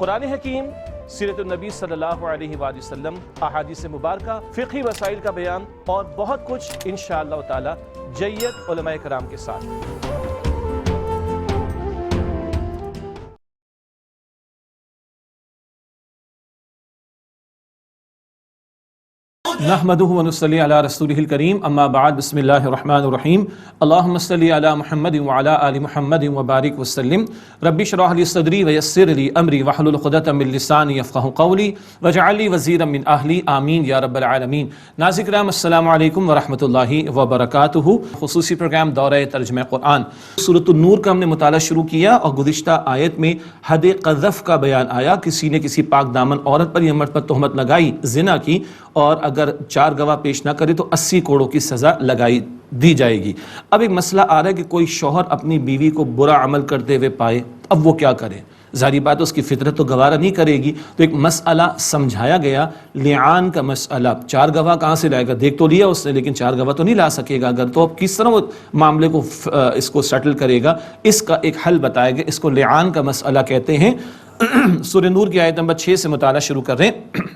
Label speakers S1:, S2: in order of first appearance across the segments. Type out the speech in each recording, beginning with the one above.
S1: قرآن حکیم، سیرت النبی صلی اللہ علیہ وآلہ وسلم، احادیث مبارکہ، فقہی مسائل کا بیان اور بہت کچھ انشاءاللہ تعالی جید علماء کرام کے ساتھ۔ نحمدہ ونصلی علی رسولہ الکریم، اما بعد، بسم اللہ الرحمن الرحیم، اللہم صلی علی محمد وعلی آل محمد وبارک وسلم، رب اشرح لی صدری ویسر لی امری واحلل عقدۃ من لسانی یفقہوا قولی واجعل لی وزیرا من اہلی، آمین یا رب العالمین۔ ناظرین کرام، السلام علیکم ورحمۃ اللہ وبرکاتہ۔ خصوصی پروگرام دورہ ترجمہ قرآن سورۃ النور کا ہم نے مطالعہ شروع کیا اور گزشتہ آیت میں حد قذف کا بیان آیا۔ کسی نے کسی پاک دامن عورت پر یا مرد پر تہمت لگائی زنا کی، اور اگر 4 گواہ پیش نہ کرے تو 80 کوڑوں کی سزا لگائی دی جائے گی۔ اب ایک مسئلہ آ رہا ہے کہ کوئی شوہر اپنی بیوی کو برا عمل کرتے ہوئے پائے، اب وہ کیا کرے؟ ظاہری بات ہے اس کی فطرت تو گوارا نہیں کرے گی، تو ایک مسئلہ سمجھایا گیا، لعان کا مسئلہ۔ 4 گواہ کہاں سے لائے گا؟ دیکھ تو لیا اس نے، لیکن 4 گواہ تو نہیں لا سکے گا اگر، تو اب کس طرح وہ معاملے کو اس کو سیٹل کرے گا؟ اس کا ایک حل بتایا گیا، اس کو لعان کا مسئلہ کہتے ہیں۔ سورہ نور کی آیت نمبر 6 سے مطالعہ شروع کر رہے ہیں۔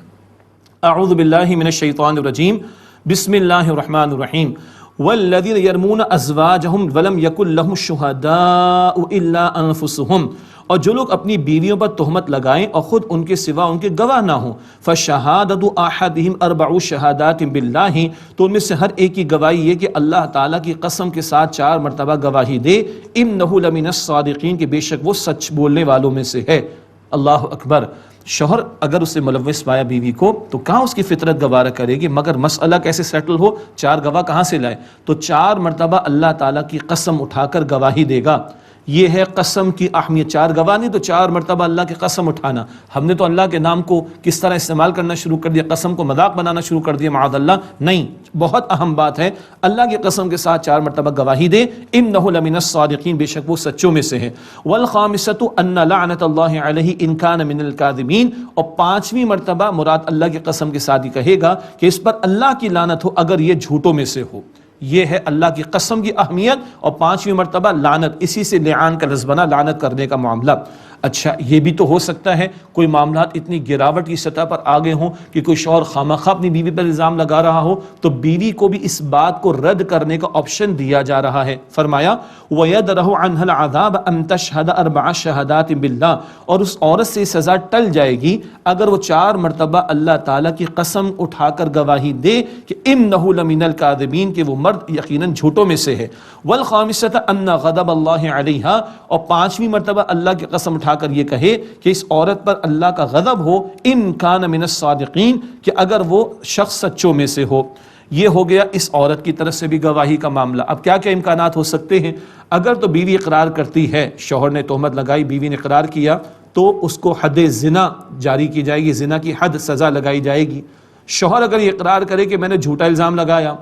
S1: اعوذ باللہ من الشیطان الرجیم، بسم اللہ الرحمن الرحیم۔ والذین یرمون ازواجہم ولم یکن لہم الشہداء الا انفسہم، اور جو لوگ اپنی بیویوں پر تہمت لگائیں اور خود ان کے سوا ان کے گواہ نہ ہوں، فشہادۃ احدہم 4 شہادات باللہ، تو ان میں سے ہر ایک کی گواہی یہ کہ اللہ تعالیٰ کی قسم کے ساتھ 4 مرتبہ گواہی دے، انہ لمن الصادقین، کہ بے شک وہ سچ بولنے والوں میں سے ہے۔ اللہ اکبر۔ شوہر اگر اسے ملوث پایا بیوی کو تو کہاں اس کی فطرت گوارا کرے گی؟ مگر مسئلہ کیسے سیٹل ہو؟ 4 گواہ کہاں سے لائے؟ تو 4 مرتبہ اللہ تعالیٰ کی قسم اٹھا کر گواہی دے گا۔ یہ ہے قسم کی اہمیت۔ 4 گواہ نہیں تو 4 مرتبہ اللہ کی قسم اٹھانا۔ ہم نے تو اللہ کے نام کو کس طرح استعمال کرنا شروع کر دیا، قسم کو مذاق بنانا شروع کر دیا، معاذ اللہ۔ نہیں، بہت اہم بات ہے، اللہ کی قسم کے ساتھ 4 مرتبہ گواہی دے، انہ لمن الصادقین، بے شک وہ سچوں میں سے ہے۔ والخامسۃ ان لعنۃ اللہ علیہ ان کان من الکاذبین، اور 5ویں مرتبہ مراد اللہ کی قسم کے ساتھ ہی کہے گا کہ اس پر اللہ کی لعنت ہو اگر یہ جھوٹوں میں سے ہو۔ یہ ہے اللہ کی قسم کی اہمیت، اور 5ویں مرتبہ لعنت، اسی سے لعان کا لفظ بنا، لعنت کرنے کا معاملہ۔ اچھا، یہ بھی تو ہو سکتا ہے کوئی معاملات اتنی گراوٹ کی سطح پر آگے ہوں کہ کوئی شوہر خامخواہ اپنی بیوی پر الزام لگا رہا ہو، تو بیوی کو بھی اس بات کو رد کرنے کا آپشن دیا جا رہا ہے۔ فرمایا وَيَدْرَهُ عَنْهَا الْعَذَابَ أَن تَشْهَدَ 4 شَهَادَاتٍ بِاللَّهِ، اور اس عورت سے سزا ٹل جائے گی اگر وہ 4 مرتبہ اللہ تعالیٰ کی قسم اٹھا کر گواہی دے کہ إِنَّهُ لَمِنَ الْكَاذِبِينَ، کہ وہ مرد یقیناً جھوٹوں میں سے ہے۔ وَالْخَامِسَةَ أَنَّ غَضَبَ اللَّهِ عَلَيْهَا، اور 5ویں مرتبہ اللہ کی قسم اٹھا کر یہ کہے کہ اس عورت پر اللہ کا غضب ہو، ان کان من الصادقین، کہ اگر وہ شخص سچوں میں سے ہو۔ یہ ہو گیا اس عورت کی طرف سے بھی گواہی کا معاملہ۔ اب کیا کیا امکانات ہو سکتے ہیں؟ اگر تو بیوی اقرار کرتی ہے، شوہر نے تہمت لگائی، بیوی نے اقرار کیا، تو اس کو حد زنا جاری کی جائے گی، زنا کی حد سزا لگائی جائے گی۔ شوہر اگر یہ اقرار کرے کہ میں نے جھوٹا الزام لگایا،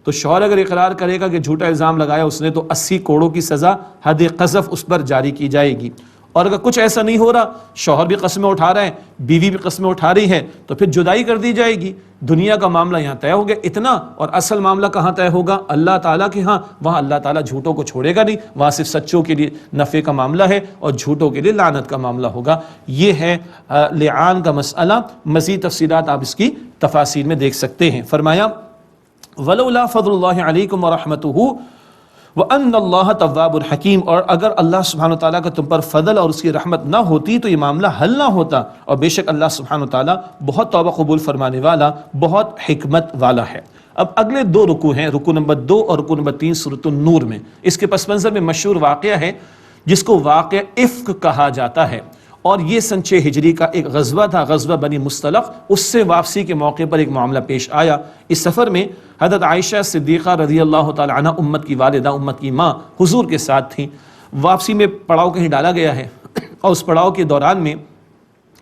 S1: تو شوہر اگر اقرار کرے گا کہ جھوٹا الزام لگایا اس نے، تو 80 کوڑوں کی سزا حد قذف اس پر جاری کی جائے گی۔ اور اگر کچھ ایسا نہیں ہو رہا، شوہر بھی قسمیں اٹھا رہے ہیں، بیوی بھی قسمیں اٹھا رہی ہے، تو پھر جدائی کر دی جائے گی۔ دنیا کا معاملہ یہاں طے ہو گیا اتنا، اور اصل معاملہ کہاں طے ہوگا؟ اللہ تعالیٰ کے ہاں۔ وہاں اللہ تعالیٰ جھوٹوں کو چھوڑے گا نہیں، وہاں صرف سچوں کے لیے نفع کا معاملہ ہے اور جھوٹوں کے لیے لعنت کا معاملہ ہوگا۔ یہ ہے لعان کا مسئلہ۔ مزید تفصیلات آپ اس کی تفاصیل میں دیکھ سکتے ہیں۔ فرمایا وَلَوْلَا فَضْلُ اللَّهِ عَلَيْكُمْ وَرَحْمَتُهُ وَأَنَّ اللَّهَ تَوَّابٌ حَكِيمٌ، اور اگر اللہ سبحانہ وتعالیٰ کا تم پر فضل اور اس کی رحمت نہ ہوتی تو یہ معاملہ حل نہ ہوتا، اور بے شک اللہ سبحانہ وتعالیٰ بہت توبہ قبول فرمانے والا، بہت حکمت والا ہے۔ اب اگلے 2 رکوع ہیں، رکوع نمبر 2 اور رکوع نمبر 3 سورۃ النور میں۔ اس کے پس منظر میں مشہور واقعہ ہے جس کو واقعہ افک کہا جاتا ہے، اور یہ سن 6 ہجری کا ایک غزوہ تھا، غزوہ بنی مستلق۔ اس سے واپسی کے موقع پر ایک معاملہ پیش آیا۔ اس سفر میں حضرت عائشہ صدیقہ رضی اللہ تعالی عنہ، امت کی والدہ، امت کی ماں، حضور کے ساتھ تھیں۔ واپسی میں پڑاؤ کہیں ڈالا گیا ہے، اور اس پڑاؤ کے دوران میں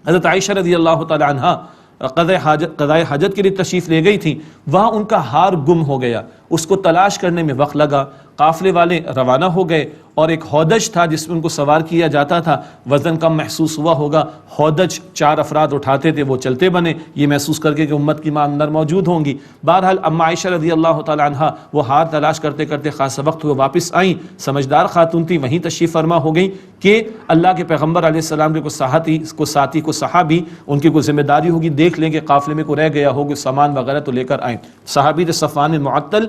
S1: حضرت عائشہ رضی اللہ تعالی عنہ قضائے حاجت کے لیے تشریف لے گئی تھیں۔ وہاں ان کا ہار گم ہو گیا، اس کو تلاش کرنے میں وقت لگا، قافلے والے روانہ ہو گئے اور ایک ہودج تھا جس میں ان کو سوار کیا جاتا تھا، وزن کم محسوس ہوا ہوگا، ہودج 4 افراد اٹھاتے تھے، وہ چلتے بنے یہ محسوس کر کے کہ امت کی ماں اندر موجود ہوں گی۔ بہرحال اما عائشہ رضی اللہ تعالی عنہ وہ ہار تلاش کرتے کرتے خاصا وقت ہوئے واپس آئیں، سمجھدار خاتون تھی، وہیں تشریف فرما ہو گئیں کہ اللہ کے پیغمبر علیہ السلام کے کوئی ساتھی کو صحابی ان کی کوئی ذمہ داری ہوگی، دیکھ لیں کہ قافلے میں کوئی رہ گیا ہوگا، سامان وغیرہ تو لے کر آئیں۔ صحابی تھے صفوان المعطل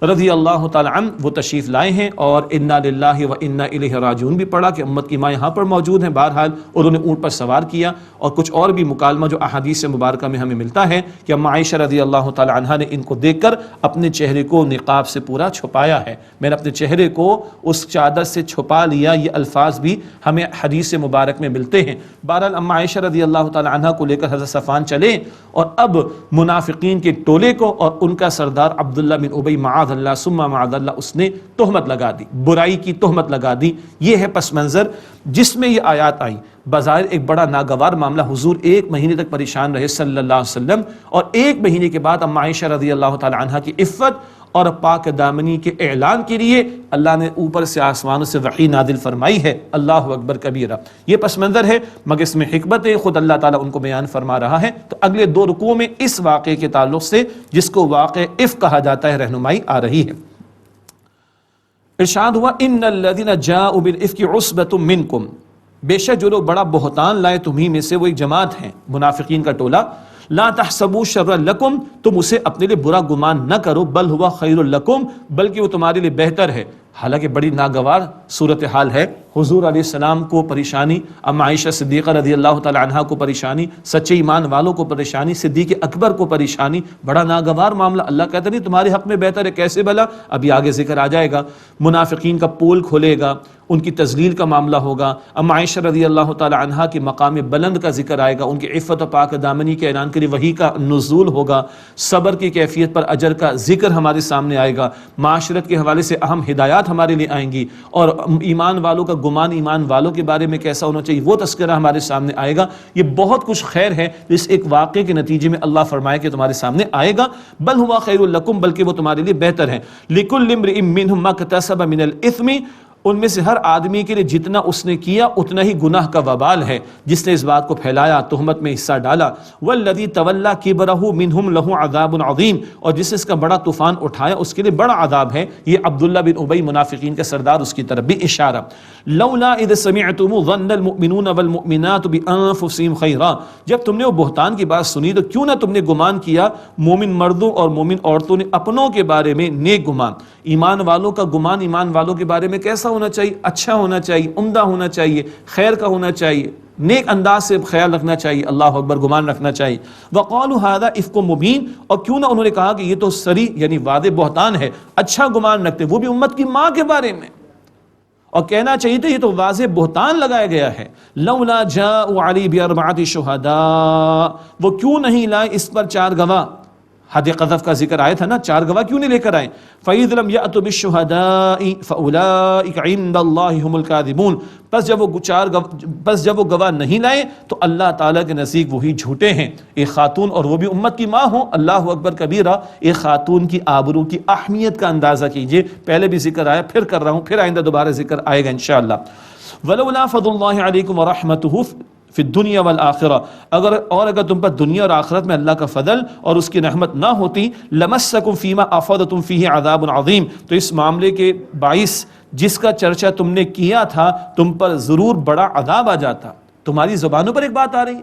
S1: رضی اللہ تعالی عنہ، وہ تشریف لائے ہیں اور انا للہ و انا الیہ راجعون بھی پڑھا کہ امت کی ماں یہاں پر موجود ہیں۔ بہرحال انہوں نے اونٹ پر سوار کیا، اور کچھ اور بھی مکالمہ جو احادیث مبارکہ میں ہمیں ملتا ہے کہ اما عائشہ رضی اللہ تعالی عنہ نے ان کو دیکھ کر اپنے چہرے کو نقاب سے پورا چھپایا ہے، میں نے اپنے چہرے کو اس چادر سے چھپا لیا، یہ الفاظ بھی ہمیں حدیث مبارک میں ملتے ہیں۔ بہرحال اما عائشہ رضی اللہ تعالی عنہ کو لے کر حضرت صفوان چلے، اور اب منافقین کے ٹولے کو اور ان کا سردار عبداللہ بن ابی معاذ اللہ ثم معاذ اللہ اس نے تہمت لگا دی، برائی کی تہمت لگا دی۔ یہ ہے پس منظر جس میں یہ آیات آئی۔ بظاہر ایک بڑا ناگوار معاملہ، حضور 1 مہینے تک پریشان رہے صلی اللہ علیہ وسلم، اور 1 مہینے کے بعد اما عائشہ رضی اللہ تعالی عنہ کی عفت اور پاک دامنی کے اعلان کے لیے اللہ نے اوپر سے آسمانوں سے وحی نازل فرمائی ہے۔ اللہ اکبر کبیرہ، یہ پس منظر ہے، مگر اس میں حکمت ہے، خود اللہ تعالیٰ ان کو بیان فرما رہا ہے۔ تو اگلے 2 رکوعوں میں اس واقعے کے تعلق سے جس کو واقع افک کہا جاتا ہے رہنمائی آ رہی ہے۔ ارشاد ہوا ان الذین جاءوا بالافک عصبۃ منکم، بے شک جو لوگ بڑا بہتان لائے تمہیں میں سے وہ ایک جماعت ہے، منافقین کا ٹولہ۔ لا تحسبوا شرا لکم، تم اسے اپنے لیے برا گمان نہ کرو، بل ہوا خیر لکم، بلکہ وہ تمہارے لیے بہتر ہے۔ حالانکہ بڑی ناگوار صورتحال ہے، حضور علیہ السلام کو پریشانی، اما عائشہ صدیقہ رضی اللہ تعالی عنہا کو پریشانی، سچے ایمان والوں کو پریشانی، صدیق اکبر کو پریشانی، بڑا ناگوار معاملہ۔ اللہ کہتا نہیں تمہارے حق میں بہتر ہے، کیسے بھلا؟ ابھی آگے ذکر آ جائے گا، منافقین کا پول کھولے گا، ان کی تذلیل کا معاملہ ہوگا، اما عائشہ رضی اللہ تعالی عنہا کے مقام بلند کا ذکر آئے گا، ان کی عفت و پاک دامنی کے اعلان کے لیے وحی کا نزول ہوگا، صبر کی کیفیت پر اجر کا ذکر ہمارے سامنے آئے گا، معاشرت کے حوالے سے اہم ہدایات ہمارے لیے آئیں گی، اور ایمان والوں کا گمان ایمان والوں کے بارے میں کیسا ہونا چاہیے وہ تذکرہ ہمارے سامنے آئے گا۔ یہ بہت کچھ خیر ہے اس ایک واقعے کے نتیجے میں اللہ فرمائے کہ تمہارے سامنے آئے گا، بل ہوا خیر لکم، بلکہ وہ تمہارے لیے بہتر ہے۔ لکل امرئ منہم ما اکتسب من الاثم، ان میں سے ہر آدمی کے لیے جتنا اس نے کیا اتنا ہی گناہ کا وبال ہے، جس نے اس بات کو پھیلایا، تہمت میں حصہ ڈالا۔ والذی تولی کبرہ منہم لہ عذاب عظیم، اور جس نے اس کا بڑا طوفان اٹھایا اس کے لیے بڑا عذاب ہے۔ یہ عبداللہ بن ابی منافقین کا سردار، اس کی طرف بھی اشارہ۔ لولا اذ سمعتم ظن المؤمنون والمؤمنات بانفسهم خیرا، جب تم نے وہ بہتان کی بات سنی تو کیوں نہ تم نے گمان کیا مومن مردوں اور مومن عورتوں نے اپنوں کے بارے میں نیک گمان۔ ایمان والوں کا گمان ایمان والوں کے بارے میں کیسا ہونا چاہیے؟ اچھا ہونا چاہیے، عمدہ ہونا چاہیے، خیر کا ہونا چاہیے، نیک انداز سے خیال رکھنا چاہیے، اللہ اکبر گمان رکھنا چاہیے۔ وقالوا ھذا افک مبین، اور کیوں نہ انہوں نے کہا کہ یہ تو سری یعنی واضح بہتان ہے، اچھا گمان رکھتے، وہ بھی امت کی ماں کے بارے میں، اور کہنا چاہیے تھا یہ تو واضح بہتان لگایا گیا ہے۔ لولا جاءوا علی باربعۃ شہداء، وہ کیوں نہیں لائے اس پر 4 گواہ؟ حد قذف کا ذکر آیا تھا نا، 4 گواہ کیوں نہیں لے کر آئے؟ فَإِذْ لَمْ يَأْتُوا بِالشُّهَدَاءِ فَأُولَٰئِكَ عِندَ اللَّهِ هُمُ الْكَاذِبُونَ، پس جب وہ گواہ نہیں لائے تو اللہ تعالیٰ کے نزدیک وہی جھوٹے ہیں۔ ایک خاتون اور وہ بھی امت کی ماں ہو، اللہ اکبر کبیرہ، ایک خاتون کی آبرو کی اہمیت کا اندازہ کیجئے، پہلے بھی ذکر آیا، پھر کر رہا ہوں، پھر آئندہ دوبارہ ذکر آئے گا انشاءاللہ۔ وَلَوْلَا فَضْلُ اللَّهِ عَلَيْكُمْ وَرَحْمَتُهُ فی الدنیا والآخرہ، اگر تم پر دنیا اور آخرت میں اللہ کا فضل اور اس کی رحمت نہ ہوتی، لمسکم فیما افضتم فیہ عذاب عظیم، تو اس معاملے کے باعث جس کا چرچا تم نے کیا تھا تم پر ضرور بڑا عذاب آ جاتا۔ تمہاری زبانوں پر ایک بات آ رہی،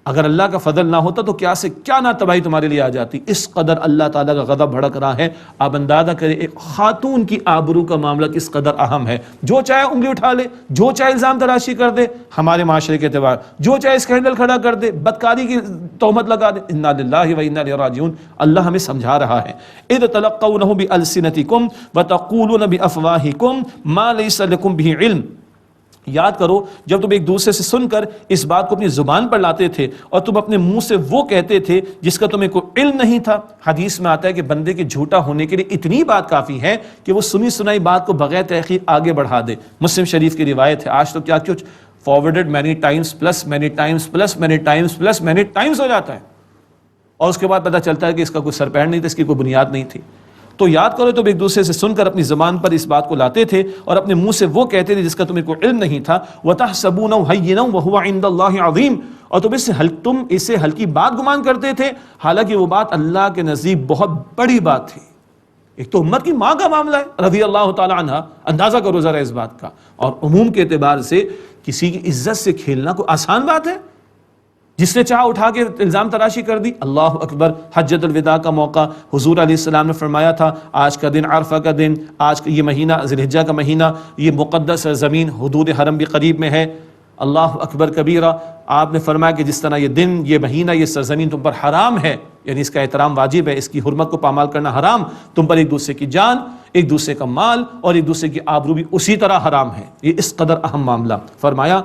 S1: اگر اللہ کا فضل نہ ہوتا تو کیا سے کیا نہ تباہی تمہارے لیے آ جاتی۔ اس قدر اللہ تعالیٰ کا غضب بھڑک رہا ہے۔ آپ اندازہ کریں ایک خاتون کی آبرو کا معاملہ کس قدر اہم ہے، جو چاہے انگلی اٹھا لے، جو چاہے الزام تراشی کر دے ہمارے معاشرے کے اعتبار، جو چاہے اسکینڈل کھڑا کر دے، بدکاری کی تہمت لگا دے۔ انا للہ و انا الیہ راجعون، اللہ ہمیں سمجھا رہا ہے۔ اذ تلقونه بألسنتکم وتقولون بافواہکم ما لیس لکم بہ علم، یاد کرو جب تم ایک دوسرے سے سن کر اس بات کو اپنی زبان پر لاتے تھے اور تم اپنے منہ سے وہ کہتے تھے جس کا تمہیں کوئی علم نہیں تھا۔ حدیث میں آتا ہے کہ بندے کے جھوٹا ہونے کے لیے اتنی بات کافی ہے کہ وہ سنی سنائی بات کو بغیر تحقیق آگے بڑھا دے۔ مسلم شریف کی روایت ہے، آج تو کیا کچھ forwarded many times plus many times plus many times plus many times ہو جاتا ہے، اور اس کے بعد پتہ چلتا ہے کہ اس کا کوئی سر پیر نہیں تھا، اس کی کوئی بنیاد نہیں تھی۔ تو یاد کرو تم ایک دوسرے سے سن کر اپنی زبان پر اس بات کو لاتے تھے اور اپنے منہ سے وہ کہتے تھے جس کا تمہیں کوئی علم نہیں تھا. وَتَحْسَبُونَهُ هَيِّنًا وَهُوَ عِندَ اللَّهِ عَظِيمٌ, اور تم اسے ہلکی بات گمان کرتے تھے حالانکہ وہ بات اللہ کے نزدیک بہت بڑی بات تھی. ایک تو امت کی ماں کا معاملہ ہے رضی اللہ تعالی عنہ, اندازہ کرو ذرا اس بات کا. اور عموم کے اعتبار سے کسی کی عزت سے کھیلنا کوئی آسان بات ہے؟ جس نے چاہا اٹھا کے الزام تراشی کر دی. اللہ اکبر. حجۃ الوداع کا موقع, حضور علیہ السلام نے فرمایا تھا آج کا دن عرفہ کا دن, آج کا یہ مہینہ ذی الحجہ کا مہینہ, یہ مقدس زمین حدود حرم بھی قریب میں ہے. اللہ اکبر کبیرہ. آپ نے فرمایا کہ جس طرح یہ دن, یہ مہینہ, یہ سرزمین تم پر حرام ہے, یعنی اس کا احترام واجب ہے, اس کی حرمت کو پامال کرنا حرام, تم پر ایک دوسرے کی جان, ایک دوسرے کا مال اور ایک دوسرے کی آبرو بھی اسی طرح حرام ہے. یہ اس قدر اہم معاملہ. فرمایا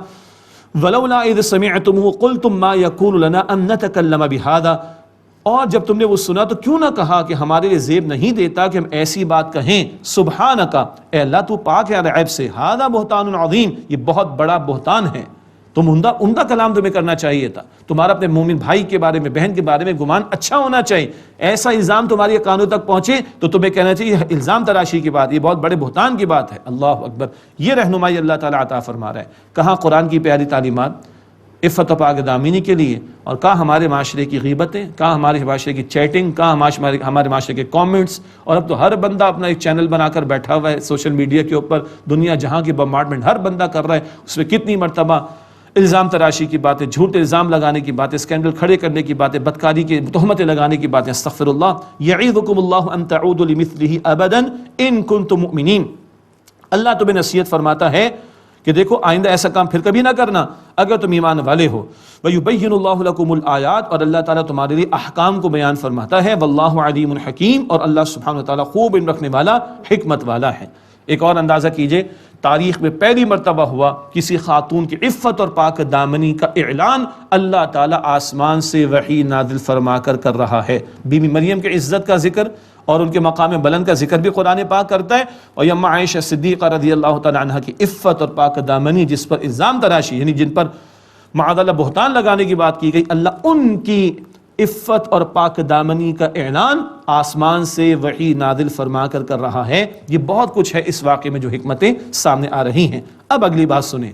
S1: وَلَوْلَا إِذْ سَمِعْتُمُوهُ قُلْتُمْ مَا يَكُونُ لَنَا أَن نَّتَكَلَّمَ بِهَذَا, اور جب تم نے وہ سنا تو کیوں نہ کہا کہ ہمارے لیے زیب نہیں دیتا کہ ہم ایسی بات کہیں. سبحانک, اے اللہ تو پاک ہے عیب سے. هذا بہتان عظیم, یہ بہت بڑا بہتان ہے. تم عمدہ کلام تمہیں کرنا چاہیے تھا. تمہارا اپنے مومن بھائی کے بارے میں, بہن کے بارے میں گمان اچھا ہونا چاہیے. ایسا الزام تمہاری کانوں تک پہنچے تو تمہیں کہنا چاہیے الزام تراشی کی بات, یہ بہت بڑے بہتان کی بات ہے. اللہ اکبر. یہ رہنمائی اللہ تعالیٰ عطا فرما رہا ہے. کہاں قرآن کی پیاری تعلیمات عفت و پاک دامنی کے لیے, اور کہاں ہمارے معاشرے کی غیبتیں, کہاں ہمارے معاشرے کی چیٹنگ, کہاں ہمارے معاشرے کے کامنٹس. اور اب تو ہر بندہ اپنا ایک چینل بنا کر بیٹھا ہوا ہے سوشل میڈیا کے اوپر, دنیا جہاں کی بمبارڈمنٹ ہر بندہ کر رہا ہے. اس میں کتنی مرتبہ الزام تراشی کی باتیں, جھوٹے الزام لگانے کی باتیں, اسکینڈل کھڑے کرنے کی باتیں, بدکاری کی تہمتیں لگانے کی باتیں. استغفر اللہ. یعظکم اللہ ان تعودوا لمثلہ ابدا ان کنتم مؤمنین. اللہ تمہیں نصیحت فرماتا ہے کہ دیکھو آئندہ ایسا کام پھر کبھی نہ کرنا اگر تم ایمان والے ہو. وَيُبَيِّنُ اللَّهُ لَكُمُ الْآيَاتِ, اور اللہ تعالیٰ تمہارے لیے احکام کو بیان فرماتا ہے. وَاللَّهُ عَلِيمٌ حَكِيمٌ, اور اللہ سبحانہ وتعالیٰ خوب علم رکھنے والا, حکمت والا ہے. ایک اور اندازہ کیجئے, تاریخ میں پہلی مرتبہ ہوا کسی خاتون کی عفت اور پاک دامنی کا اعلان اللہ تعالیٰ آسمان سے وحی نازل فرما کر رہا ہے. بی بی مریم کے عزت کا ذکر اور ان کے مقام بلند کا ذکر بھی قرآن پاک کرتا ہے. اور اماں عائشہ صدیقہ رضی اللہ تعالی عنہ کی عفت اور پاک دامنی, جس پر الزام تراشی یعنی جن پر معاذ اللہ بہتان لگانے کی بات کی گئی, اللہ ان کی عفت اور پاک دامنی کا اعلان آسمان سے وحی نازل فرما کر رہا ہے. یہ بہت کچھ ہے اس واقعے میں جو حکمتیں سامنے آ رہی ہیں. اب اگلی بات سنیں.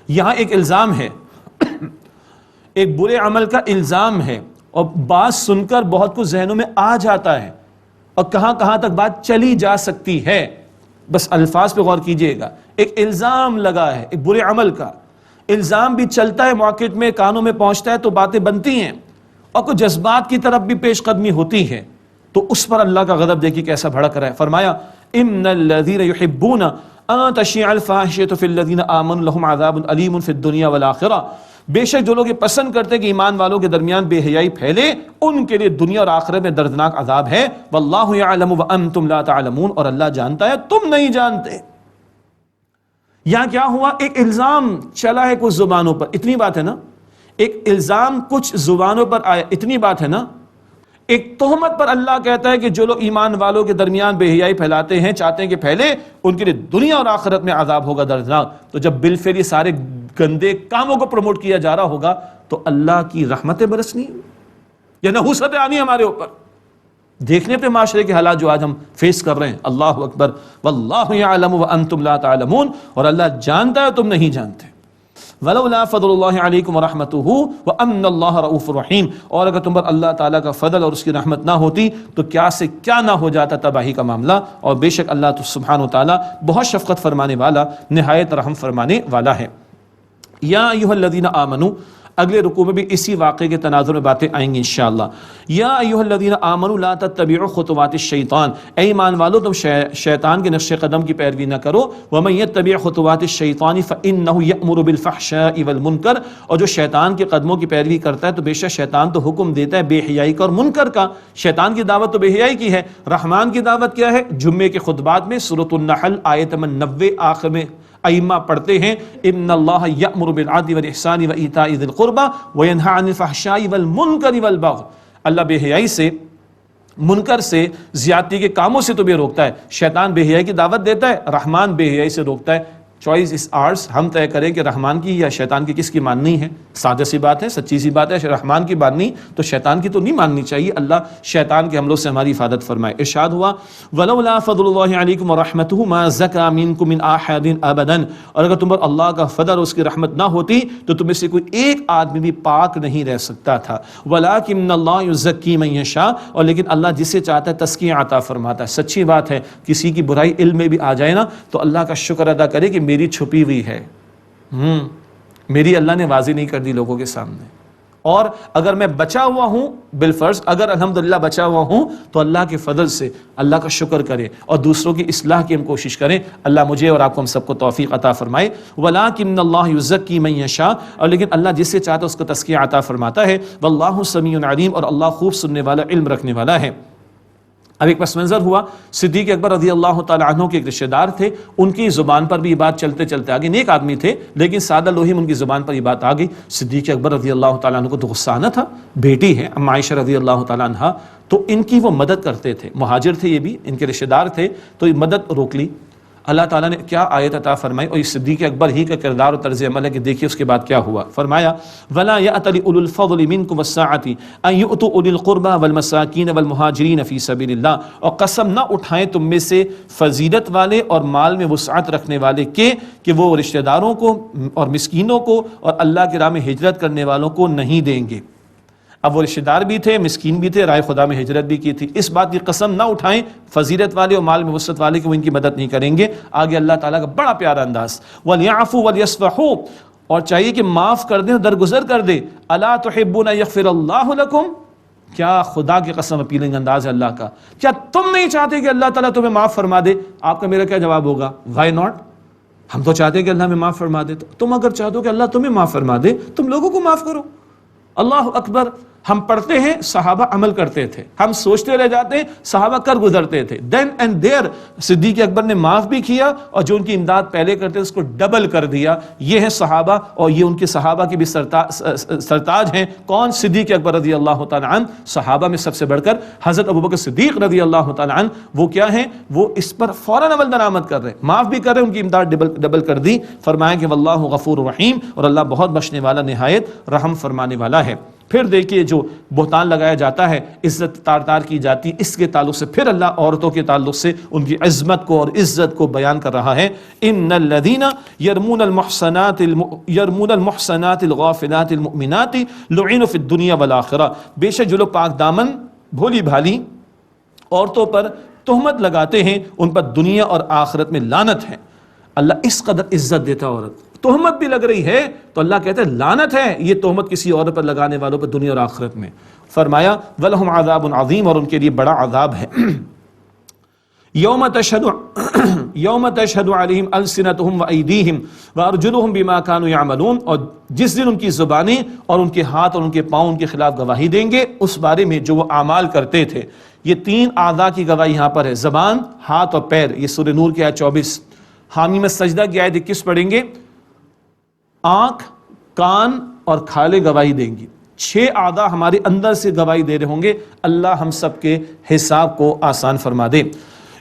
S1: یہاں ایک الزام ہے, ایک برے عمل کا الزام ہے, اور بات سن کر بہت کچھ ذہنوں میں آ جاتا ہے اور کہاں کہاں تک بات چلی جا سکتی ہے. بس الفاظ پہ غور کیجئے گا. ایک الزام لگا ہے ایک برے عمل کا, الزام بھی چلتا ہے مارکیٹ میں, کانوں میں پہنچتا ہے تو باتیں بنتی ہیں, اور کوئی جذبات کی طرف بھی پیش قدمی ہوتی ہے, تو اس پر اللہ کا غضب دیکھیے کیسا بھڑک رہا ہے. فرمایا ان الذین یحبون ان تشیع الفاحشۃ فی الذین آمنوا لهم عذاب علیم فی الدنیا والآخرہ, بے شک جو لوگ یہ پسند کرتے ہیں کہ ایمان والوں کے درمیان بے حیائی پھیلے, ان کے لیے دنیا اور آخرت میں دردناک عذاب ہے. واللہ یعلم وانتم لا تعلمون, اور اللہ جانتا ہے تم نہیں جانتے. یہاں کیا ہوا, ایک الزام چلا ہے کچھ زبانوں پر, اتنی بات ہے نا, ایک الزام کچھ زبانوں پر آیا, اتنی بات ہے نا. ایک تہمت پر اللہ کہتا ہے کہ جو لوگ ایمان والوں کے درمیان بے حیائی پھیلاتے ہیں, چاہتے ہیں کہ پھیلے, ان کے لیے دنیا اور آخرت میں عذاب ہوگا دردناک. تو جب بالفعل یہ سارے گندے کاموں کو پروموٹ کیا جا رہا ہوگا تو اللہ کی رحمتیں برسنی یا نحوست آنی ہمارے اوپر. دیکھنے پہ معاشرے کے حالات جو آج ہم فیس کر رہے ہیں. اللہ اکبر. واللہ یعلم وانتم لا تعلمون, اور اللہ جانتا ہے تم نہیں جانتے. ولولا فضل اللہ علیکم ورحمتہ وان اللہ رؤوف رحیم, اور اگر تم پر اللہ تعالیٰ کا فضل اور اس کی رحمت نہ ہوتی تو کیا سے کیا نہ ہو جاتا تباہی کا معاملہ. اور بے شک اللہ سبحانہ وتعالی بہت شفقت فرمانے والا, نہایت رحم فرمانے والا ہے. یا ایھا الذین آمنوا, اگلے رکوع میں بھی اسی واقعے کے تناظر میں باتیں آئیں گی انشاءاللہ. یا ایھا الذین آمنوا لا تتبعوا خطوات الشیطان, اے ایمان والو تم شیطان کے نقش قدم کی پیروی نہ کرو. ومن یتبع خطوات الشیطان فانہ یأمر بالفحشاء والمنکر, اور جو شیطان کے قدموں کی پیروی کرتا ہے تو بے شک شیطان تو حکم دیتا ہے بے حیائی کا اور منکر کا. شیطان کی دعوت تو بے حیائی کی ہے, رحمان کی دعوت کیا ہے؟ جمعے کے خطبات میں سورۃ النحل آیت نمبر 90 آخر میں ائمہ پڑھتے ہیں ان اللہ یأمر بالعدل والاحسان وایتاء ذی القربى وینہی عن الفحشاء والمنکر والبغی, اللہ بے حیائی سے, منکر سے, زیادتی کے کاموں سے تمہیں روکتا ہے. شیطان بے حیائی کی دعوت دیتا ہے, رحمان بے حیائی سے روکتا ہے. چوائس از آرس، ہم طے کریں کہ رحمان کی یا شیطان کی کس کی ماننی ہے. سادہ سی بات ہے، سچی سی بات ہے، رحمان کی ماننی تو شیطان کی تو نہیں ماننی چاہیے. اللہ شیطان کے حملوں سے ہماری حفاظت فرمائے. ارشاد ہوا وَلَوْلَا فَضْلُ اللَّهِ عَلَيْكُمْ وَرَحْمَتُهُ مَا زَكَىٰ مِنْكُمْ مِنْ أَحَدٍ أَبَدًا، اور اگر تم پر اللہ کا فضل اور اس کی رحمت نہ ہوتی تو تم میں سے کوئی ایک آدمی بھی پاک نہیں رہ سکتا تھا. وَلَٰكِنَّ اللَّهَ يُزَكِّي مَن يَشَاءُ، اور لیکن اللہ جسے چاہتا ہے تزکیہ عطا فرماتا ہے. سچی بات ہے، کسی کی برائی علم میں بھی آ جائے نا تو اللہ کا شکر ادا کرے کہ میری چھپی ہوئی ہے، میری اللہ نے واضح نہیں کر دی لوگوں کے سامنے. اور اگر میں بچا ہوا ہوں بالفرض، اگر الحمدللہ بچا ہوا ہوں تو اللہ کے فضل سے اللہ کا شکر کرے اور دوسروں کی اصلاح کی ہم کوشش کریں. اللہ مجھے اور آپ کو ہم سب کو توفیق عطا فرمائے. وَلَٰكِنَّ اللَّهَ يُزَكِّي مَن يَشَاءُ، اور لیکن اللہ جس سے چاہتا ہے اس کو تزکیہ عطا فرماتا ہے. وَاللَّهُ سَمِيعٌ عَلِيمٌ، اور اللہ خوب سننے والا، علم رکھنے والا ہے. اب ایک پس منظر ہوا، صدیق اکبر رضی اللہ تعالیٰ عنہ کے ایک رشتہ دار تھے، ان کی زبان پر بھی یہ بات چلتے چلتے آگئی. نیک آدمی تھے لیکن سادہ لوہی میں ان کی زبان پر یہ بات آ گئی. صدیق اکبر رضی اللہ تعالیٰ عنہ کو تو غصہ آنا تھا، بیٹی ہے ام عائشہ رضی اللہ تعالیٰ عنہ، تو ان کی وہ مدد کرتے تھے، مہاجر تھے یہ بھی، ان کے رشتہ دار تھے، تو یہ مدد روک لی. اللہ تعالیٰ نے کیا آیت عطا فرمائی، اور یہ صدیق اکبر ہی کا کردار اور طرز عمل ہے کہ دیکھیے اس کے بعد کیا ہوا. فرمایا وَلَا يَأْتَلِ أُولُو الْفَضْلِ مِنْكُمْ وَالسَّعَةِ أَن يُؤْتُوا أُولِي الْقُرْبَى وَالْمَسَاكِينَ وَالْمُهَاجِرِينَ فِي سَبِيلِ اللَّهِ، اور قسم نہ اٹھائیں تم میں سے فضیلت والے اور مال میں وسعت رکھنے والے کہ وہ رشتہ داروں کو اور مسکینوں کو اور اللہ کی راہ میں ہجرت کرنے والوں کو نہیں دیں گے. اب وہ رشتہ دار بھی تھے، مسکین بھی تھے، رائے خدا میں ہجرت بھی کی تھی. اس بات کی قسم نہ اٹھائیں فضیلت والے اور مال میں وسعت والے کہ وہ ان کی مدد نہیں کریں گے. آگے اللہ تعالیٰ کا بڑا پیارا انداز، وَلْيَعْفُوا وَلْيَصْفَحُوا، اور چاہیے کہ معاف کر دیں، درگزر کر دیں. أَلَا تُحِبُّونَ أَن يَغْفِرَ اللَّهُ لَكُمْ، کیا خدا کی قسم اپیلنگ انداز ہے اللہ کا، کیا تم نہیں چاہتے کہ اللہ تعالیٰ تمہیں معاف فرما دے؟ آپ کا میرا کیا جواب ہوگا؟ وائی ناٹ، ہم تو چاہتے ہیں کہ اللہ ہمیں معاف فرما دے. تم اگر چاہتے ہو کہ اللہ تمہیں معاف فرما دے، تم لوگوں کو معاف کرو. اللہ اکبر. ہم پڑھتے ہیں صحابہ عمل کرتے تھے، ہم سوچتے رہ جاتے ہیں صحابہ کر گزرتے تھے. دین اینڈ دیر صدیق اکبر نے معاف بھی کیا اور جو ان کی امداد پہلے کرتے تھے اس کو ڈبل کر دیا. یہ ہیں صحابہ، اور یہ ان کے صحابہ کے بھی سرتاج ہیں. کون؟ صدیق اکبر رضی اللہ تعالیٰ عنہ. صحابہ میں سب سے بڑھ کر حضرت ابوبکر صدیق رضی اللہ تعالیٰ عنہ. وہ کیا ہیں؟ وہ اس پر فوراً عمل درآمد کر رہے ہیں، معاف بھی کر رہے ہیں، ان کی امداد ڈبل کر دی. فرمایا کہ واللہ غفور رحیم، اور اللہ بہت بخشنے والا، نہایت رحم فرمانے والا ہے. پھر دیکھیے جو بہتان لگایا جاتا ہے، عزت تار کی جاتی، اس کے تعلق سے پھر اللہ عورتوں کے تعلق سے ان کی عظمت کو اور عزت کو بیان کر رہا ہے. ان الذین یرمون المحصنات الغافلات المؤمنات لعنوا فی الدنیا والآخرہ، بے شک جو لوگ پاک دامن بھولی بھالی عورتوں پر تہمت لگاتے ہیں ان پر دنیا اور آخرت میں لعنت ہے. اللہ اس قدر عزت دیتا ہے. عورت تہمت بھی لگ رہی ہے تو اللہ کہتا ہے لعنت ہے یہ تہمت کسی عورت پر لگانے والوں پر دنیا اور آخرت میں. فرمایا وَلَهُمْ عَذَابٌ عَظِيمٌ، اور ان کے لیے بڑا عذاب ہے. یوم تشہد علیہم السنتہم وایدیہم وارجلہم بما کانوا یعملون، اور جس دن ان کی زبانیں اور ان کے ہاتھ اور ان کے پاؤں ان کے خلاف گواہی دیں گے اس بارے میں جو وہ اعمال کرتے تھے. یہ تین اعضاء کی گواہی یہاں پر ہے، زبان، ہاتھ اور پیر. یہ سورہ نور کی آیت 24. حامی میں سجدہ کی آیت 21 پڑھیں گے. آنکھ، کان اور کھالیں گواہی دیں گی. 6 اعضاء ہمارے اندر سے گواہی دے رہے ہوں گے. اللہ ہم سب کے حساب کو آسان فرما دے.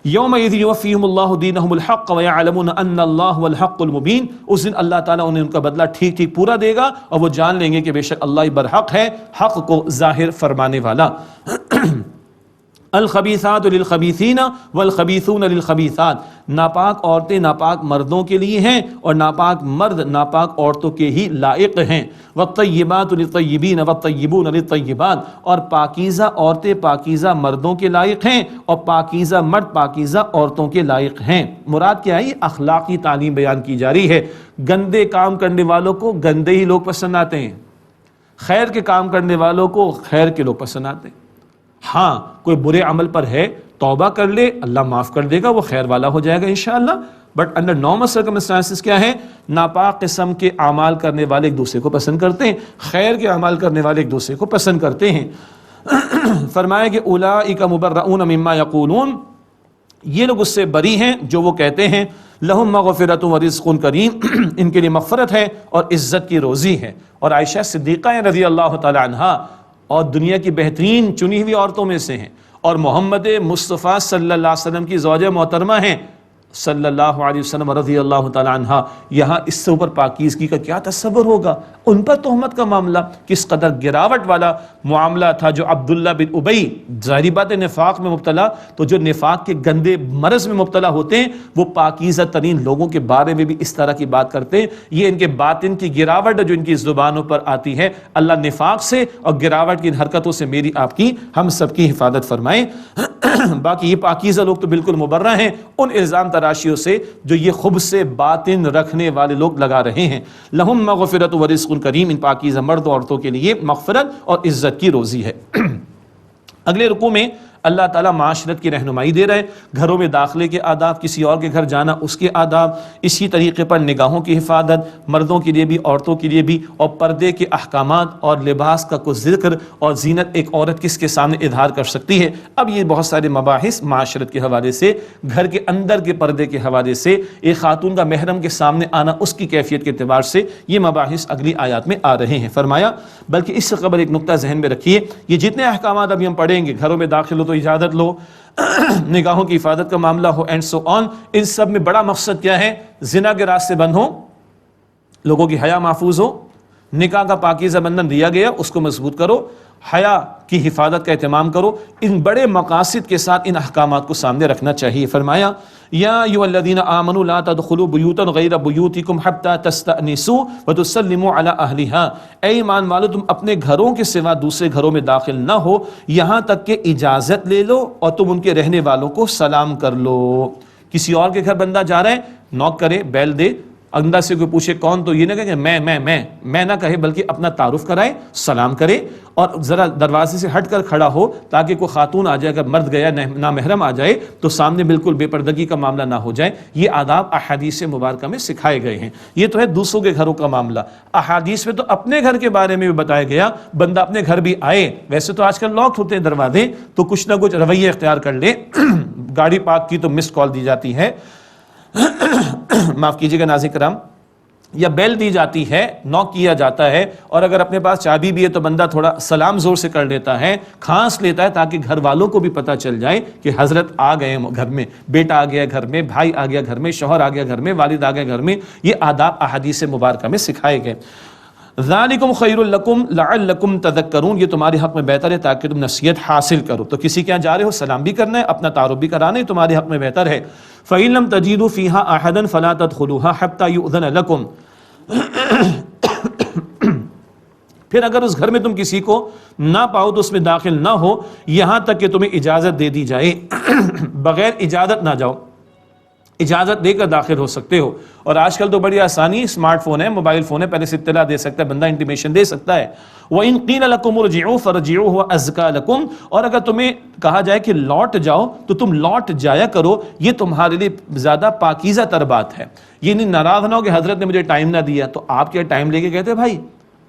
S1: یومئذ یوفیہم اللہ دینہم الحق ویعلمون ان اللہ هو الحق المبین، اس دن اللہ تعالیٰ انہیں ان کا بدلہ ٹھیک پورا دے گا اور وہ جان لیں گے کہ بے شک اللہ برحق ہے، حق کو ظاہر فرمانے والا. الخبیثات للخبیثین والخبیثون للخبیثات، ناپاک عورتیں ناپاک مردوں کے لیے ہیں اور ناپاک مرد ناپاک عورتوں کے ہی لائق ہیں. والطیبات للطیبین والطیبون للطیبات، اور پاکیزہ عورتیں پاکیزہ مردوں کے لائق ہیں اور پاکیزہ مرد پاکیزہ عورتوں کے لائق ہیں. مراد کیا ہے؟ یہ اخلاقی تعلیم بیان کی جا رہی ہے. گندے کام کرنے والوں کو گندے ہی لوگ پسند آتے ہیں، خیر کے کام کرنے والوں کو خیر کے لوگ پسند آتے ہیں. ہاں کوئی برے عمل پر ہے، توبہ کر لے، اللہ معاف کر دے گا، وہ خیر والا ہو جائے گا انشاءاللہ. بٹ انڈر نارمل سرکمسٹانسز کیا ہے؟ ناپاک قسم کے اعمال کرنے والے ایک دوسرے کو پسند کرتے ہیں، خیر کے اعمال کرنے والے ایک دوسرے کو پسند کرتے ہیں. فرمایا کہ اولئک مبرؤون مما یقولون، یہ لوگ اس سے بری ہیں جو وہ کہتے ہیں. لہم مغفرۃ ورزق کریم، ان کے لیے مغفرت ہے اور عزت کی روزی ہے. اور عائشہ صدیقہ رضی اللہ تعالی عنہا اور دنیا کی بہترین چنی ہوئی عورتوں میں سے ہیں اور محمد مصطفیٰ صلی اللہ علیہ وسلم کی زوجہ محترمہ ہیں. صلی اللہ علیہ وسلم رضی اللہ تعالی عنہ، یہاں اس سے اوپر پاکیزگی کا کیا تصور ہوگا؟ ان پر تہمت کا معاملہ کس قدر گراوٹ والا معاملہ تھا جو عبداللہ بن ابی، ظاہری بات ہے نفاق میں مبتلا، تو جو نفاق کے گندے مرض میں مبتلا ہوتے ہیں وہ پاکیزہ ترین لوگوں کے بارے میں بھی اس طرح کی بات کرتے ہیں. یہ ان کے باطن کی گراوٹ جو ان کی زبانوں پر آتی ہے. اللہ نفاق سے اور گراوٹ کی ان حرکتوں سے میری آپ کی ہم سب کی حفاظت فرمائے. باقی یہ پاکیزہ لوگ تو بالکل مبرہ ہیں ان الزام تراشیوں سے جو یہ خبث باطن رکھنے والے لوگ لگا رہے ہیں. لہم مغفرت و رزق کریم، ان پاکیزہ مرد و عورتوں کے لیے مغفرت اور عزت کی روزی ہے. اگلے رکوع میں اللہ تعالیٰ معاشرت کی رہنمائی دے رہے، گھروں میں داخلے کے آداب، کسی اور کے گھر جانا اس کے آداب، اسی طریقے پر نگاہوں کی حفاظت مردوں کے لیے بھی عورتوں کے لیے بھی، اور پردے کے احکامات اور لباس کا کچھ ذکر اور زینت ایک عورت کس کے سامنے اظہار کر سکتی ہے. اب یہ بہت سارے مباحث معاشرت کے حوالے سے، گھر کے اندر کے پردے کے حوالے سے، ایک خاتون کا محرم کے سامنے آنا اس کی کیفیت کے اعتبار سے یہ مباحث اگلی آیات میں آ رہے ہیں. فرمایا بلکہ اس سے قبل ایک نقطہ ذہن میں رکھیے، یہ جتنے احکامات ابھی ہم پڑھیں گے، گھروں میں داخل ہو تو اجازت لو، نگاہوں کی حفاظت کا معاملہ ہو اینڈ سو آن، ان سب میں بڑا مقصد کیا ہے؟ زنا کے راستے بند ہو، لوگوں کی حیا محفوظ ہو، نکاح کا پاکیزہ بندھن دیا گیا اس کو مضبوط کرو، حیا کی حفاظت کا اہتمام کرو. ان بڑے مقاصد کے ساتھ ان احکامات کو سامنے رکھنا چاہیے. فرمایا یا ایھا الذین آمنوا لا تدخلوا بیوتا غیر بیوتکم حتی تستأنسوا وتسلموا علی اہلھا، اے ایمان والو تم اپنے گھروں کے سوا دوسرے گھروں میں داخل نہ ہو یہاں تک کہ اجازت لے لو اور تم ان کے رہنے والوں کو سلام کر لو. کسی اور کے گھر بندہ جا رہا ہے، نوک کرے، بیل دے، اندر سے کوئی پوچھے کون، تو یہ نہ کہے میں نہ کہے، بلکہ اپنا تعارف کرائے، سلام کرے، اور ذرا دروازے سے ہٹ کر کھڑا ہو تاکہ کوئی خاتون آ جائے، اگر مرد گیا نامحرم آ جائے تو سامنے بالکل بے پردگی کا معاملہ نہ ہو جائے. یہ آداب احادیث مبارکہ میں سکھائے گئے ہیں. یہ تو ہے دوسروں کے گھروں کا معاملہ. احادیث میں تو اپنے گھر کے بارے میں بھی بتایا گیا، بندہ اپنے گھر بھی آئے، ویسے تو آج کل لاک ہوتے ہیں دروازے، تو کچھ نہ کچھ رویہ اختیار کر لے. گاڑی پارک کی تو مسڈ کال دی جاتی ہے، معاف کیجیے گا ناظرین کرام، یا بیل دی جاتی ہے، نوک کیا جاتا ہے، اور اگر اپنے پاس چابی بھی ہے تو بندہ تھوڑا سلام زور سے کر لیتا ہے، کھانس لیتا ہے تاکہ گھر والوں کو بھی پتہ چل جائے کہ حضرت آ گئے گھر میں، بیٹا آ گیا گھر میں، بھائی آ گیا گھر میں، شوہر آ گیا گھر میں، والد آ گئے گھر میں. یہ آداب احادیث مبارکہ میں سکھائے گئے. ذالکم خیر لکم لعلکم تذکرون، یہ تمہارے حق میں بہتر ہے تاکہ تم نصیحت حاصل کرو. تو کسی کے یہاں جا رہے ہو سلام بھی کرنا ہے، اپنا تعارف بھی کرانا ہے، تمہارے حق میں بہتر ہے. فإن لم تجدوا فيها أحدا فلا تدخلوها حتى يؤذن لكم. پھر اگر اس گھر میں تم کسی کو نہ پاؤ تو اس میں داخل نہ ہو یہاں تک کہ تمہیں اجازت دے دی جائے. بغیر اجازت نہ جاؤ، اجازت دے کر داخل ہو سکتے ہو. اور آج کل تو بڑی آسانی، اسمارٹ فون ہے، موبائل فون ہے، پہلے سے اطلاع دے سکتا ہے بندہ، انٹیمیشن دے سکتا ہے. وَإِن قِيلَ لَكُمُ ارْجِعُوا فَارْجِعُوا هُوَ أَزْكَىٰ لَكُمْ، اور اگر تمہیں کہا جائے کہ لوٹ جاؤ تو تم لوٹ جایا کرو، یہ تمہارے لیے زیادہ پاکیزہ تر بات ہے. یہ نہیں ناراض نہ ہو کہ حضرت نے مجھے ٹائم نہ دیا، تو آپ کیا ٹائم لے کے گئے تھے بھائی؟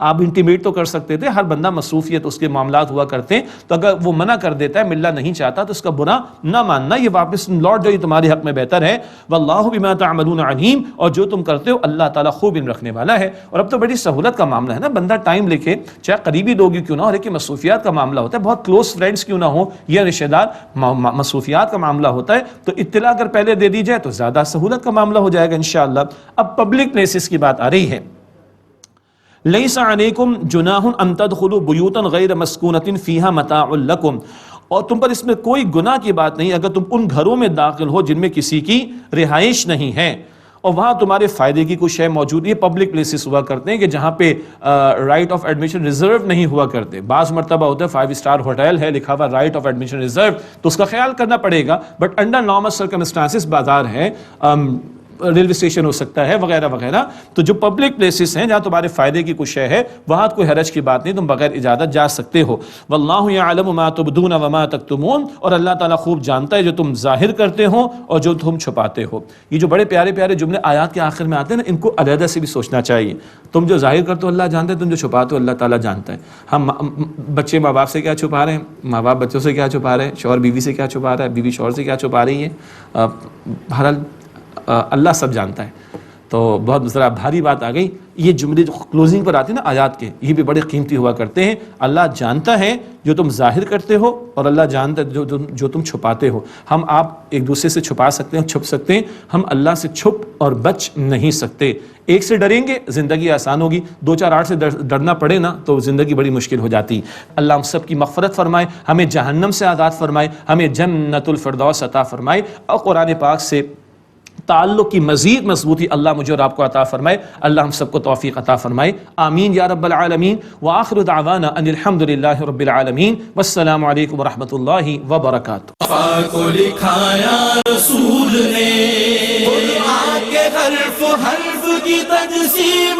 S1: آپ انٹیمیٹ تو کر سکتے تھے. ہر بندہ مصروفیت اس کے معاملات ہوا کرتے ہیں، تو اگر وہ منع کر دیتا ہے، ملنا نہیں چاہتا، تو اس کا برا نہ ماننا، یہ واپس لوٹ جاؤ، یہ تمہارے حق میں بہتر ہے. واللہ بما تعملون علیم، اور جو تم کرتے ہو اللہ تعالیٰ خوب علم رکھنے والا ہے. اور اب تو بڑی سہولت کا معاملہ ہے نا، بندہ ٹائم لے کے، چاہے قریبی لوگ کیوں نہ ہو، لیکن مصروفیات کا معاملہ ہوتا ہے، بہت کلوز فرینڈس کیوں نہ ہو یا رشتہ دار، مصروفیات کا معاملہ ہوتا ہے، تو اطلاع اگر پہلے دے دی جائے تو زیادہ سہولت کا معاملہ ہو جائے گا انشاءاللہ. اب پبلک پلیسز کی بات آ رہی ہے. لیس علیکم جناح ان تدخلوا بیوتا غیر مسکونۃ فیہا متاع لکم، اور تم پر اس میں کوئی گناہ کی بات نہیں اگر تم ان گھروں میں داخل ہو جن میں کسی کی رہائش نہیں ہے اور وہاں تمہارے فائدے کی کچھ شے موجود ہے. پبلک پلیسز ہوا کرتے ہیں کہ جہاں پہ رائٹ آف ایڈمیشن ریزرو نہیں ہوا کرتے. بعض مرتبہ ہوتا ہے 5 اسٹار ہوٹل ہے، لکھا ہوا رائٹ آف ایڈمیشن ریزرو، تو اس کا خیال کرنا پڑے گا. بٹ انڈر نارمل سرکمسٹانسز بازار ہے، ریلوے اسٹیشن ہو سکتا ہے وغیرہ وغیرہ، تو جو پبلک پلیسز ہیں جہاں تمہارے فائدے کی کچھ ہے وہاں کوئی حرج کی بات نہیں، تم بغیر اجازت جا سکتے ہو. واللہ یعلم ما تبدون وما تکتمون، اور اللہ تعالیٰ خوب جانتا ہے جو تم ظاہر کرتے ہو اور جو تم چھپاتے ہو. یہ جو بڑے پیارے پیارے جملے آیات کے آخر میں آتے ہیں نا، ان کو علیحدہ سے بھی سوچنا چاہیے. تم جو ظاہر کرتے ہو اللہ جانتا ہے، تم جو چھپاتے ہو اللہ تعالیٰ جانتا ہے. ہم بچے ماں باپ سے کیا چھپا رہے ہیں، ماں باپ بچوں سے کیا چھپا رہے ہیں، شوہر بیوی سے کیا چھپا رہا ہے، بیوی شوہر سے کیا چھپا رہی ہے، بہرحال اللہ سب جانتا ہے. تو بہت ذرا بھاری بات آ گئی. یہ جملے جو کلوزنگ پر آتے ہیں نا آیات کے، یہ بھی بڑے قیمتی ہوا کرتے ہیں. اللہ جانتا ہے جو تم ظاہر کرتے ہو اور اللہ جانتا ہے جو تم چھپاتے ہو. ہم آپ ایک دوسرے سے چھپا سکتے ہیں، چھپ سکتے ہیں، ہم اللہ سے چھپ اور بچ نہیں سکتے. ایک سے ڈریں گے زندگی آسان ہوگی، 2-4-8 سے ڈرنا پڑے نا تو زندگی بڑی مشکل ہو جاتی. اللہ ہم سب کی مغفرت فرمائے، ہمیں جہنم سے آزاد فرمائے، ہمیں جنت الفردوس عطا فرمائے، اور قرآن پاک سے تعلق کی مزید مضبوطی اللہ مجھے اور آپ کو عطا فرمائے. اللہ ہم سب کو توفیق عطا فرمائے. آمین یا رب العالمین. وآخر دعوانا ان الحمدللہ رب العالمین. والسلام علیکم ورحمۃ اللہ وبرکاتہ.
S2: وفا کو لکھایا رسول نے، قرآن کے حرف حرف کی تجسیم